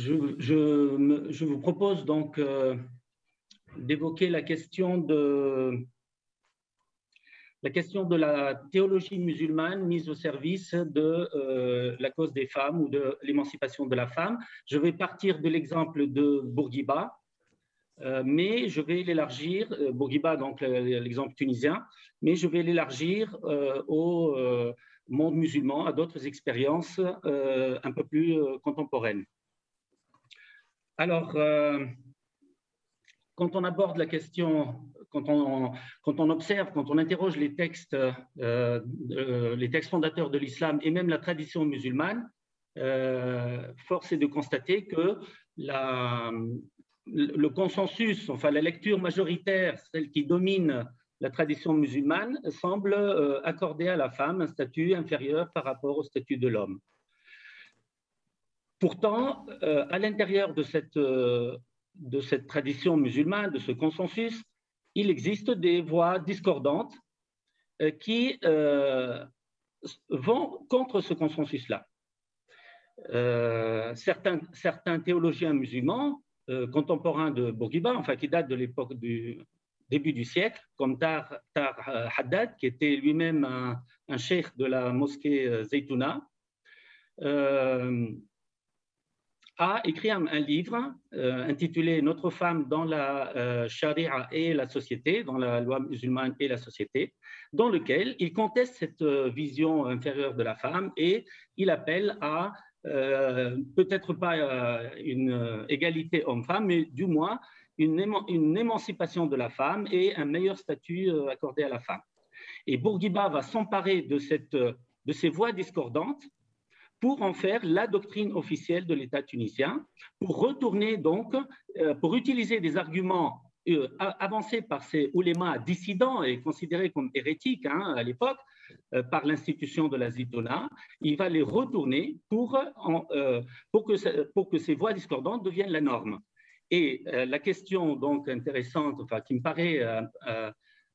Je vous propose donc d'évoquer la question de la théologie musulmane mise au service de la cause des femmes ou de l'émancipation de la femme. Je vais partir de l'exemple de Bourguiba, mais je vais l'élargir, Bourguiba, donc l'exemple tunisien, mais je vais l'élargir au monde musulman, à d'autres expériences un peu plus contemporaines. Alors, quand on aborde la question, quand on observe, quand on interroge les textes fondateurs de l'islam et même la tradition musulmane, force est de constater que le consensus, enfin la lecture majoritaire, celle qui domine la tradition musulmane, semble accorder à la femme un statut inférieur par rapport au statut de l'homme. Pourtant, à l'intérieur de cette tradition musulmane, de ce consensus, il existe des voix discordantes qui vont contre ce consensus-là. Certains théologiens musulmans contemporains de Bourguiba, enfin qui datent de l'époque du début du siècle, comme Tar Haddad, qui était lui-même un cheikh de la mosquée Zaytouna, a écrit un livre intitulé « Notre femme dans la charia et la société », dans la loi musulmane et la société, dans lequel il conteste cette vision inférieure de la femme et il appelle à peut-être pas une égalité homme-femme, mais du moins une émancipation de la femme et un meilleur statut accordé à la femme. Et Bourguiba va s'emparer de ces voix discordantes pour en faire la doctrine officielle de l'État tunisien, pour retourner donc, pour utiliser des arguments avancés par ces oulémas dissidents et considérés comme hérétiques à l'époque, par l'institution de la Zaytouna, il va les retourner pour que ces voix discordantes deviennent la norme. Et la question donc intéressante, enfin, qui me paraît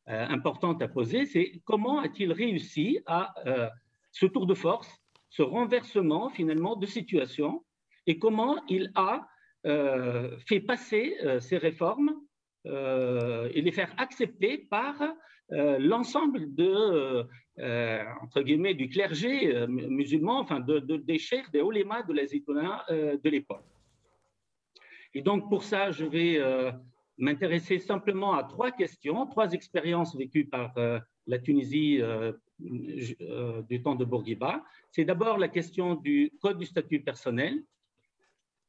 importante à poser, c'est comment a-t-il réussi à ce tour de force, ce renversement finalement de situation, et comment il a fait passer ces réformes et les faire accepter par l'ensemble entre guillemets, du clergé musulman, enfin des cheikhs, des oulémas de la Zaytouna de l'époque. Et donc pour ça, je vais m'intéresser simplement à trois questions, trois expériences vécues par la Tunisie du temps de Bourguiba. C'est d'abord la question du code du statut personnel.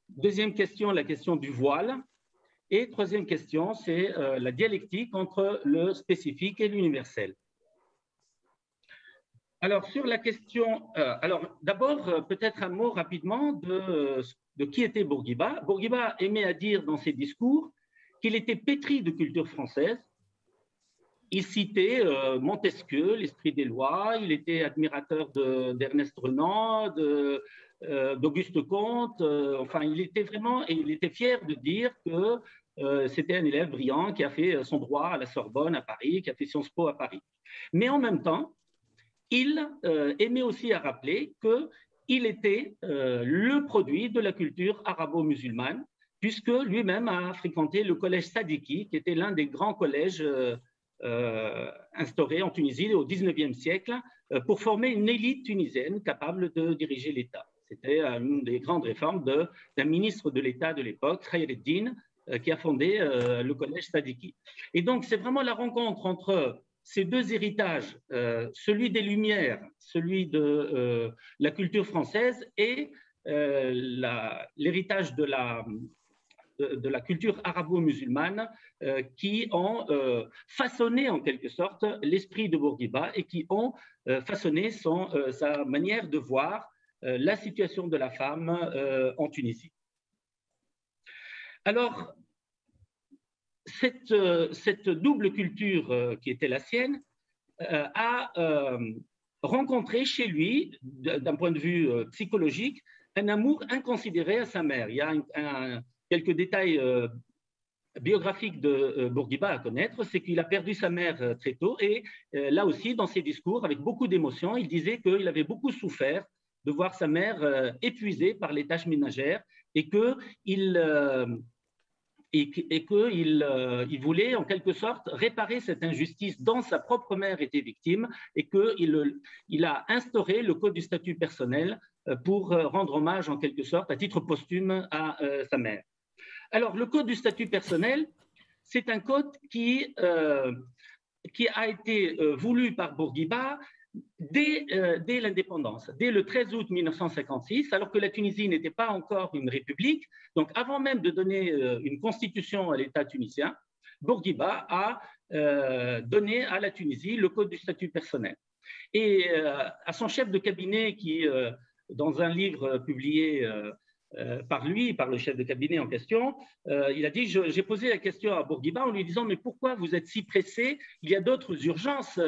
Deuxième question, la question du voile. Et troisième question, c'est la dialectique entre le spécifique et l'universel. Alors, sur la question… d'abord, peut-être un mot rapidement de qui était Bourguiba. Bourguiba aimait à dire dans ses discours qu'il était pétri de culture française. Il citait Montesquieu, l'esprit des lois, il était admirateur d'Ernest Renan, d'Auguste Comte, enfin il était fier de dire que c'était un élève brillant qui a fait son droit à la Sorbonne à Paris, qui a fait Sciences Po à Paris. Mais en même temps, il aimait aussi à rappeler qu'il était le produit de la culture arabo-musulmane, puisque lui-même a fréquenté le collège Sadiki, qui était l'un des grands collèges instauré en Tunisie au XIXe siècle pour former une élite tunisienne capable de diriger l'État. C'était une des grandes réformes d'un ministre de l'État de l'époque, Khayreddin, qui a fondé le collège Sadiki. Et donc, c'est vraiment la rencontre entre ces deux héritages, celui des Lumières, celui de la culture française et l'héritage de la culture arabo-musulmane qui ont façonné en quelque sorte l'esprit de Bourguiba et qui ont façonné sa manière de voir la situation de la femme en Tunisie. Alors, cette double culture qui était la sienne a rencontré chez lui, d'un point de vue psychologique, un amour inconsidéré à sa mère. Il y a quelques détails biographiques de Bourguiba à connaître, c'est qu'il a perdu sa mère très tôt et là aussi, dans ses discours, avec beaucoup d'émotion, il disait qu'il avait beaucoup souffert de voir sa mère épuisée par les tâches ménagères et qu'il voulait en quelque sorte réparer cette injustice dont sa propre mère était victime et qu'il a instauré le code du statut personnel pour rendre hommage en quelque sorte à titre posthume à sa mère. Alors le code du statut personnel, c'est un code qui a été voulu par Bourguiba dès l'indépendance, dès le 13 août 1956, alors que la Tunisie n'était pas encore une république. Donc, avant même de donner une constitution à l'État tunisien, Bourguiba a donné à la Tunisie le code du statut personnel. Et à son chef de cabinet qui, dans un livre publié par lui, par le chef de cabinet en question, il a dit, j'ai posé la question à Bourguiba en lui disant, mais pourquoi vous êtes si pressé? Il y a d'autres urgences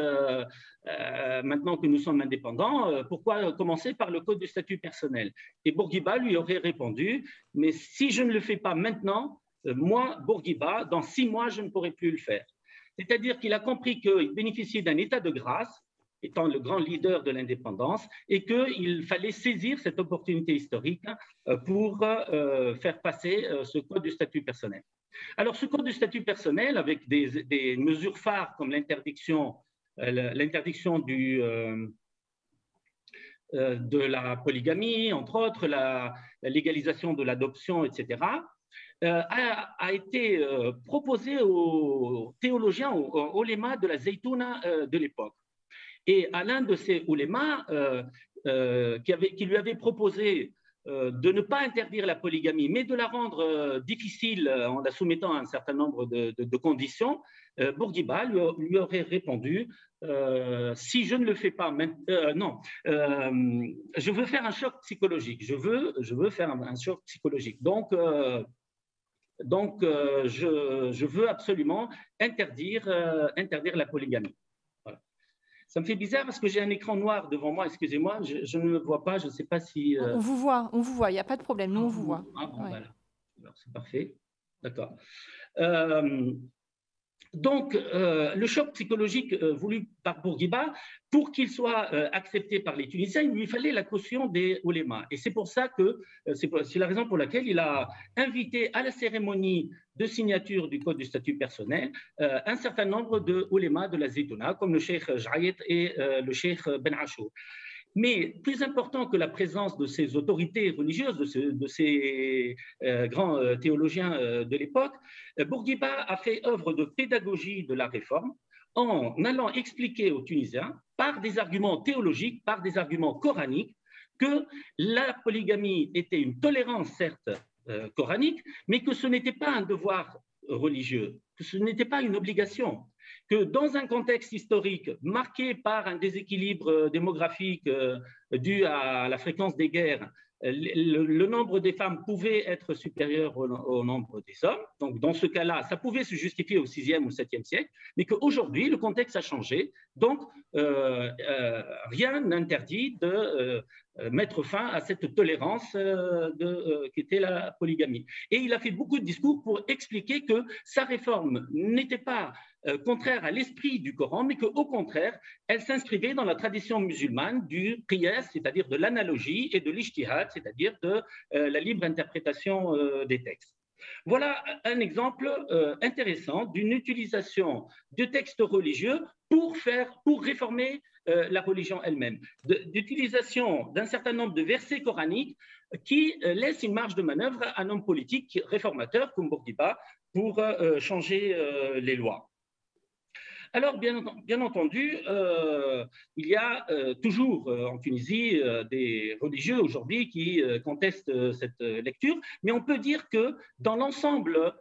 maintenant que nous sommes indépendants, pourquoi commencer par le code du statut personnel? Et Bourguiba lui aurait répondu, mais si je ne le fais pas maintenant, moi, Bourguiba, dans 6 mois, je ne pourrai plus le faire. C'est-à-dire qu'il a compris qu'il bénéficiait d'un état de grâce, étant le grand leader de l'indépendance, et qu'il fallait saisir cette opportunité historique pour faire passer ce code du statut personnel. Alors, ce code du statut personnel, avec des mesures phares comme l'interdiction de la polygamie, entre autres, la légalisation de l'adoption, etc., a été proposé aux théologiens, aux oulémas de la Zaytouna de l'époque. Et à l'un de ces oulémas qui lui avait proposé de ne pas interdire la polygamie, mais de la rendre difficile en la soumettant à un certain nombre de conditions, Bourguiba lui aurait répondu si je ne le fais pas maintenant, je veux faire un choc psychologique, je veux faire un choc psychologique. Donc, je veux absolument interdire la polygamie. Voilà. Ça me fait bizarre parce que j'ai un écran noir devant moi, excusez-moi, je ne le vois pas, je ne sais pas si… On vous voit, il n'y a pas de problème, nous on vous voit. Ah bon, ouais. Voilà. Alors, c'est parfait, d'accord. Donc, le choc psychologique voulu par Bourguiba, pour qu'il soit accepté par les Tunisiens, il lui fallait la caution des oulémas. Et c'est pour ça que, c'est la raison pour laquelle il a invité à la cérémonie de signature du code du statut personnel un certain nombre de oulémas de la Zaytouna, comme le cheikh Jaït et le cheikh Ben Achour. Mais plus important que la présence de ces autorités religieuses, de ces grands théologiens de l'époque, Bourguiba a fait œuvre de pédagogie de la réforme en allant expliquer aux Tunisiens, par des arguments théologiques, par des arguments coraniques, que la polygamie était une tolérance, certes, coranique, mais que ce n'était pas un devoir religieux, que ce n'était pas une obligation, que dans un contexte historique marqué par un déséquilibre démographique dû à la fréquence des guerres, le nombre des femmes pouvait être supérieur au nombre des hommes. Donc, dans ce cas-là, ça pouvait se justifier au 6e ou 7e siècle, mais qu'aujourd'hui, le contexte a changé. Donc, rien n'interdit de mettre fin à cette tolérance qui était la polygamie. Et il a fait beaucoup de discours pour expliquer que sa réforme n'était pas contraire à l'esprit du Coran, mais qu'au contraire, elle s'inscrivait dans la tradition musulmane du qiyas, c'est-à-dire de l'analogie, et de l'ijtihad, c'est-à-dire de la libre interprétation des textes. Voilà un exemple intéressant d'une utilisation de textes religieux pour réformer la religion elle-même, d'utilisation d'un certain nombre de versets coraniques qui laissent une marge de manœuvre à un homme politique réformateur comme Bourguiba pour changer les lois. Alors, bien entendu, il y a toujours en Tunisie des religieux aujourd'hui qui contestent cette lecture, mais on peut dire que dans l'ensemble,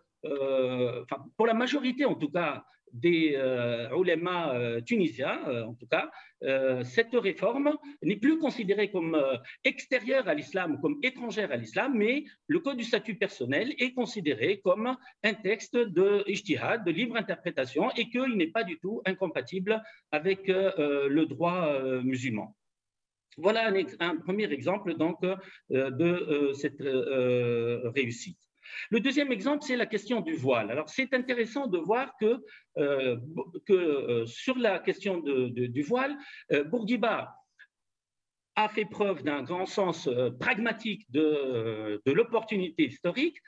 pour la majorité en tout cas, des oulémas tunisiens, en tout cas, cette réforme n'est plus considérée comme extérieure à l'islam ou comme étrangère à l'islam, mais le code du statut personnel est considéré comme un texte de ijtihad, de libre interprétation, et qu'il n'est pas du tout incompatible avec le droit musulman. Voilà un premier exemple donc, de cette réussite. Le deuxième exemple, c'est la question du voile. Alors, c'est intéressant de voir que sur la question du voile, Bourguiba a fait preuve d'un grand sens pragmatique de l'opportunité historique,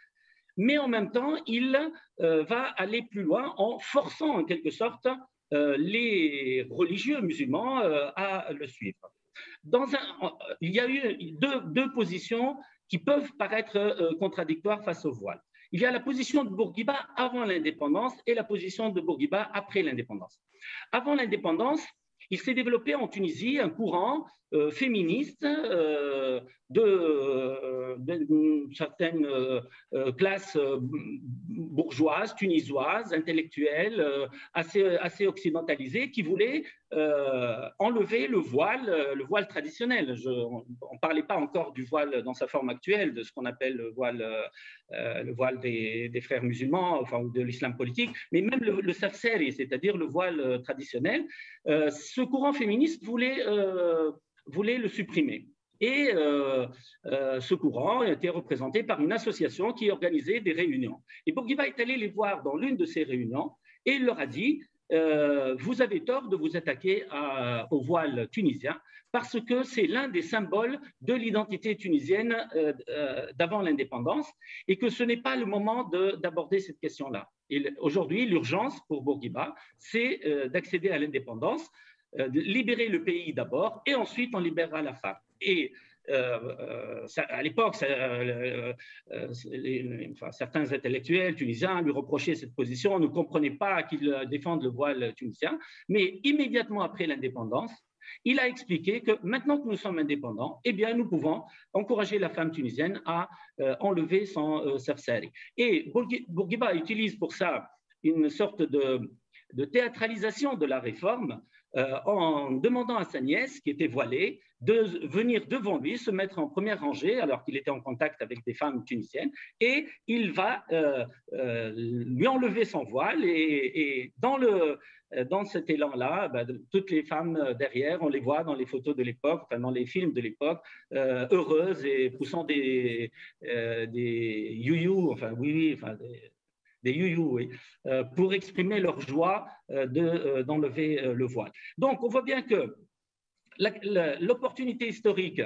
mais en même temps, il va aller plus loin en forçant en quelque sorte les religieux musulmans à le suivre. Il y a eu deux positions qui peuvent paraître contradictoires face au voile. Il y a la position de Bourguiba avant l'indépendance et la position de Bourguiba après l'indépendance. Avant l'indépendance, il s'est développé en Tunisie un courant féministe d'une certaine classe bourgeoise, tunisoise, intellectuelle, assez occidentalisée, qui voulait enlever le voile traditionnel. On ne parlait pas encore du voile dans sa forme actuelle, de ce qu'on appelle le voile des frères musulmans, enfin, ou de l'islam politique, mais même le safseri, c'est-à-dire le voile traditionnel. Ce courant féministe voulait le supprimer. Et ce courant était représenté par une association qui organisait des réunions. Et Bourguiba est allé les voir dans l'une de ces réunions et il leur a dit vous avez tort de vous attaquer au voile tunisien parce que c'est l'un des symboles de l'identité tunisienne d'avant l'indépendance et que ce n'est pas le moment d'aborder cette question-là. Aujourd'hui, l'urgence pour Bourguiba, c'est d'accéder à l'indépendance, de libérer le pays d'abord et ensuite on libérera la femme. Et à l'époque, certains intellectuels tunisiens lui reprochaient cette position, on ne comprenait pas qu'il défende le voile tunisien, mais immédiatement après l'indépendance, il a expliqué que maintenant que nous sommes indépendants, eh bien, nous pouvons encourager la femme tunisienne à enlever son safsari. Et Bourguiba utilise pour ça une sorte de théâtralisation de la réforme en demandant à sa nièce, qui était voilée, de venir devant lui, se mettre en première rangée alors qu'il était en contact avec des femmes tunisiennes et il va lui enlever son voile et dans cet élan-là, toutes les femmes derrière, on les voit dans les photos de l'époque, enfin dans les films de l'époque, heureuses et poussant des you-you, enfin oui, enfin des you-you, oui, pour exprimer leur joie d'enlever le voile. Donc, on voit bien que l'opportunité historique,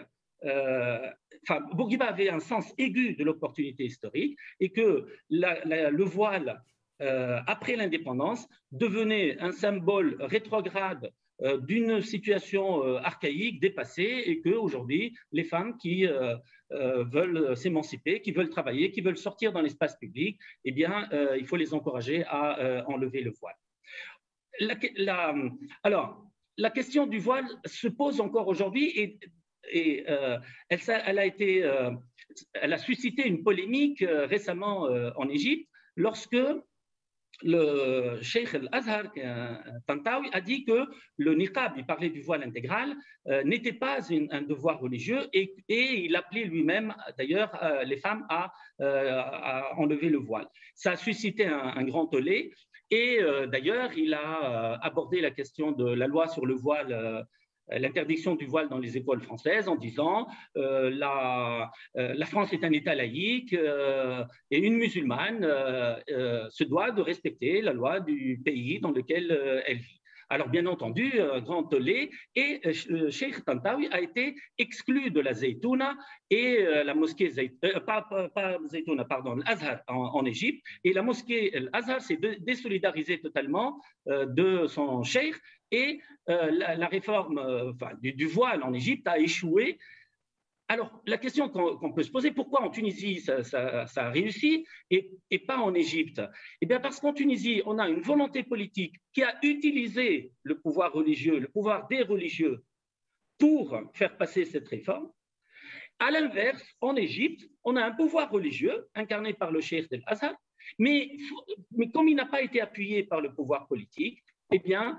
Bourguiba avait un sens aigu de l'opportunité historique et que le voile, après l'indépendance, devenait un symbole rétrograde d'une situation archaïque, dépassée, et qu'aujourd'hui, les femmes qui veulent s'émanciper, qui veulent travailler, qui veulent sortir dans l'espace public, eh bien, il faut les encourager à enlever le voile. Alors, la question du voile se pose encore aujourd'hui et elle a suscité une polémique récemment en Égypte lorsque le Cheikh Al-Azhar Tantawi a dit que le niqab, il parlait du voile intégral, n'était pas un devoir religieux et il appelait lui-même d'ailleurs les femmes à enlever le voile. Ça a suscité un grand tollé et d'ailleurs il a abordé la question de la loi sur le voile, l'interdiction du voile dans les écoles françaises en disant la France est un État laïque et une musulmane se doit de respecter la loi du pays dans lequel elle vit. Alors, bien entendu, grand tollé, et Cheikh Tantawi a été exclu de la Zaytouna et la mosquée l'Azhar en Égypte, et la mosquée l'Azhar s'est désolidarisée totalement de son cheikh, et la réforme du voile en Égypte a échoué. Alors, la question qu'on peut se poser, pourquoi en Tunisie ça a réussi et pas en Égypte? Eh bien, parce qu'en Tunisie, on a une volonté politique qui a utilisé le pouvoir religieux, le pouvoir des religieux, pour faire passer cette réforme. À l'inverse, en Égypte, on a un pouvoir religieux incarné par le cheikh Al-Azhar, mais comme il n'a pas été appuyé par le pouvoir politique, eh bien,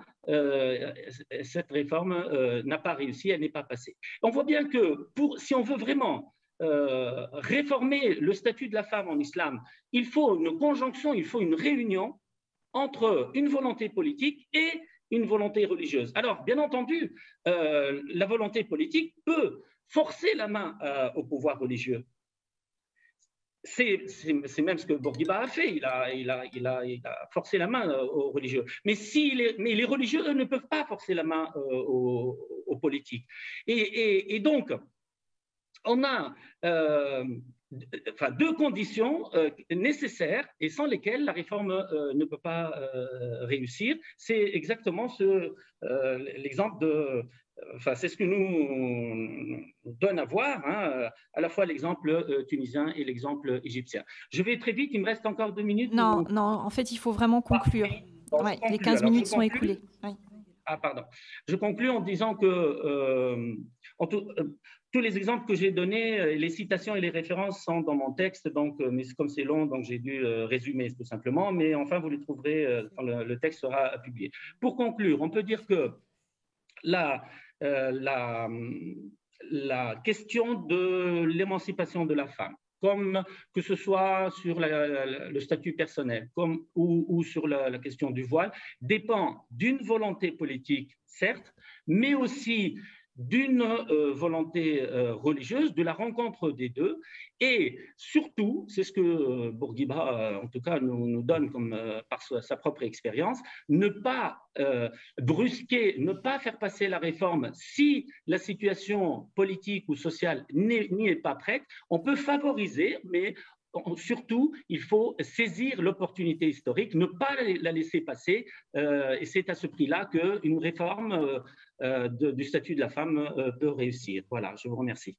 cette réforme n'a pas réussi, elle n'est pas passée. On voit bien que si on veut vraiment réformer le statut de la femme en islam, il faut une conjonction, il faut une réunion entre une volonté politique et une volonté religieuse. Alors, bien entendu, la volonté politique peut forcer la main au pouvoir religieux. C'est même ce que Bourguiba a fait, il a forcé la main aux religieux. Mais les religieux, eux, ne peuvent pas forcer la main aux aux politiques. Et donc, on a deux conditions nécessaires et sans lesquelles la réforme ne peut pas réussir. C'est exactement l'exemple de... c'est ce que nous donne à voir, hein, à la fois l'exemple tunisien et l'exemple égyptien. Je vais très vite, il me reste encore 2 minutes. Non, non, en fait, il faut vraiment conclure. Ouais, les 15 minutes sont écoulées. Oui. Ah, pardon. Je conclus en disant que tous les exemples que j'ai donnés, les citations et les références sont dans mon texte, donc, mais comme c'est long, donc j'ai dû résumer tout simplement, mais enfin, vous les trouverez quand le texte sera publié. Pour conclure, on peut dire que la question de l'émancipation de la femme, comme que ce soit sur le statut personnel ou sur la question du voile, dépend d'une volonté politique, certes, mais aussi d'une volonté religieuse, de la rencontre des deux, et surtout, c'est ce que Bourguiba, en tout cas, nous donne comme, par sa propre expérience, ne pas brusquer, ne pas faire passer la réforme si la situation politique ou sociale n'y est pas prête. On peut favoriser, mais surtout, il faut saisir l'opportunité historique, ne pas la laisser passer, et c'est à ce prix-là qu'une réforme du statut de la femme peut réussir. Voilà, je vous remercie.